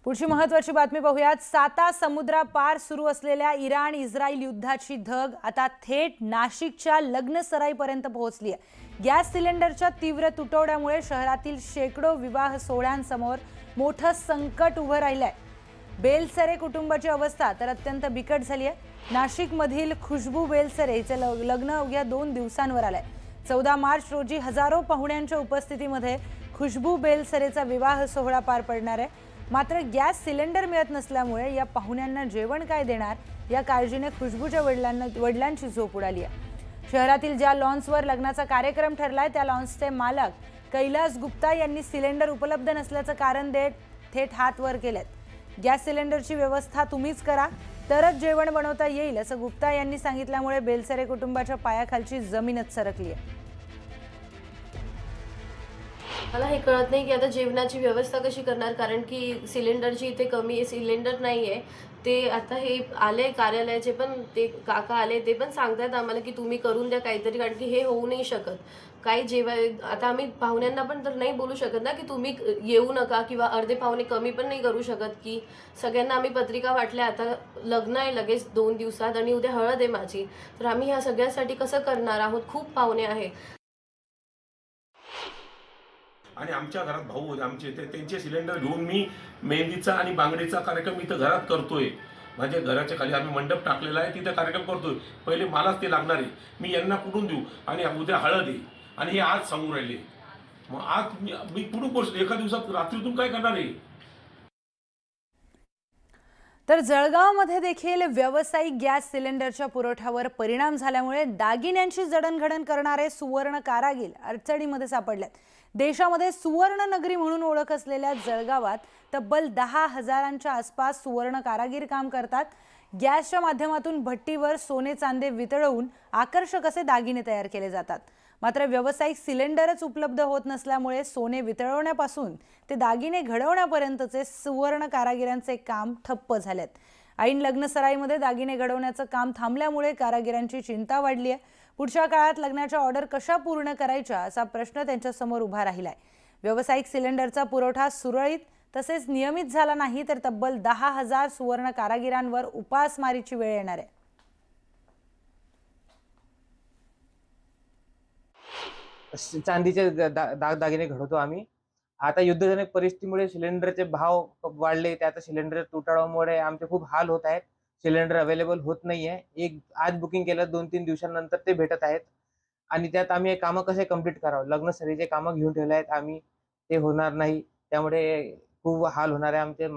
पुढची महत्त्वाची बातमी पाहूयात। साता समुद्रापार सुरू असलेल्या इराण इस्रायल युद्धाची धग आता थेट नाशिकच्या लग्नसराईपर्यंत पोहोचली आहे। गॅस सिलेंडरच्या तीव्र तुटवड्यामुळे शहरातील शेकडो विवाह सोहळ्यांसमोर मोठं संकट उभं राहिलंय। बेलसरे कुटुंबाची अवस्था तर अत्यंत बिकट झाली आहे। नाशिकमधील खुशबू बेलसरे हिचे लग्न अवघ्या 2 दिवसांवर आलंय। 14 मार्च रोजी हजारो पाहुण्यांच्या उपस्थितीमध्ये खुशबू बेलसरेचा विवाह सोहळा पार पडणार आहे। मात्र गॅस सिलेंडर मिळत नसल्यामुळे या पाहुण्यांना जेवण काय देणार या काळजीने खुशबूच्या वडिलांची झोप उडाली आहे। शहरातील ज्या लॉन्सवर लग्नाचा कार्यक्रम ठरलाय त्या लॉन्सचे मालक कैलास गुप्ता यांनी सिलेंडर उपलब्ध नसल्याचं कारण देत थेट हात वर केलेत। गॅस सिलेंडरची व्यवस्था तुम्हीच करा तरच जेवण बनवता येईल असं गुप्ता यांनी सांगितल्यामुळे बेलसरे कुटुंबाच्या पायाखालची जमीनच सरकली आहे। मला हे कळत नाही की आता जेवणाची व्यवस्था कशी करणार, कारण की सिलेंडरची इथे कमी आहे, सिलेंडर नाही आहे। ते आता हे आले कार्यालयाचे पण ते काका आले, ते पण सांगतात आम्हाला की तुम्ही करून द्या काहीतरी, कारण की हे होऊ नाही शकत। काही आता आम्ही पाहुण्यांना पण तर नाही बोलू शकत ना की तुम्ही येऊ नका, किंवा अर्धे पाहुणे कमी पण नाही करू शकत की सगळ्यांना आम्ही पत्रिका वाटल्या। आता लग्न आहे लगेच 2 दिवसात आणि उद्या हळद आहे माझी, तर आम्ही ह्या सगळ्यासाठी कसं करणार आहोत? खूप पाहुणे आहे आणि आमच्या घरात भाऊ होते आमचे, त्यांचे सिलेंडर घेऊन मी मेहंदीचा आणि बांगडीचा कार्यक्रम इथं घरात करतोय। म्हणजे घराच्या खाली आम्ही मंडप टाकलेला आहे, तिथं कार्यक्रम करतोय। पहिले मलाच ते लागणार आहे, मी यांना कुठून देऊ? आणि उद्या हळद आहे आणि हे आज सांगून राहिले। मग आज मी कुठून पोहोचलो? एका दिवसात रात्रीतून काय करणार आहे? तर जळगावमध्ये देखील व्यावसायिक गॅस सिलेंडरच्या पुरवठ्यावर परिणाम झाल्यामुळे दागिन्यांची जडणघडण करणारे सुवर्ण कारागीर अडचणीमध्ये सापडलेत। देशामध्ये सुवर्ण नगरी म्हणून ओळख असलेल्या जळगावात तब्बल 10,000च्या आसपास सुवर्ण कारागीर काम करतात। गॅसच्या माध्यमातून भट्टीवर सोने चांदे वितळवून आकर्षक असे दागिने तयार केले जातात। मात्र व्यावसायिक सिलेंडरच उपलब्ध होत नसल्यामुळे सोने वितळवण्यापासून ते दागिने घडवण्यापर्यंतचे सुवर्ण कारागिरांचे काम ठप्प झालेत। ऐन लग्नसराईमध्ये दागिने घडवण्याचं काम थांबल्यामुळे कारागिरांची चिंता वाढली आहे। पुढच्या काळात लग्नाच्या ऑर्डर कशा पूर्ण करायच्या असा प्रश्न त्यांच्यासमोर उभा राहिलाय। व्यावसायिक सिलेंडरचा पुरवठा सुरळीत तसेच नियमित झाला नाही तर तब्बल 10,000 सुवर्ण कारागिरांवर उपासमारीची वेळ येणार आहे। चांदीचे दागिने घडवतो आम्ही। आता युद्धजनक परिस्थितीमुळे सिलेंडरचे भाव वाढले, त्यात सिलेंडर तुटवड्यामुळे आमचे खूप हाल होत आहेत। सिलेंडर अवेलेबल होत नाहीये। एक आज बुकिंग केलं 2-3 दिवसांनंतर ते भेटत आहेत आणि त्यात आम्ही हे कामं कसे कंप्लीट करावं? लग्न सरीचे कामं घेऊन ठेवले आहेत आम्ही, ते होणार नाही, त्यामुळे खूप हाल होणार आहे आमचे।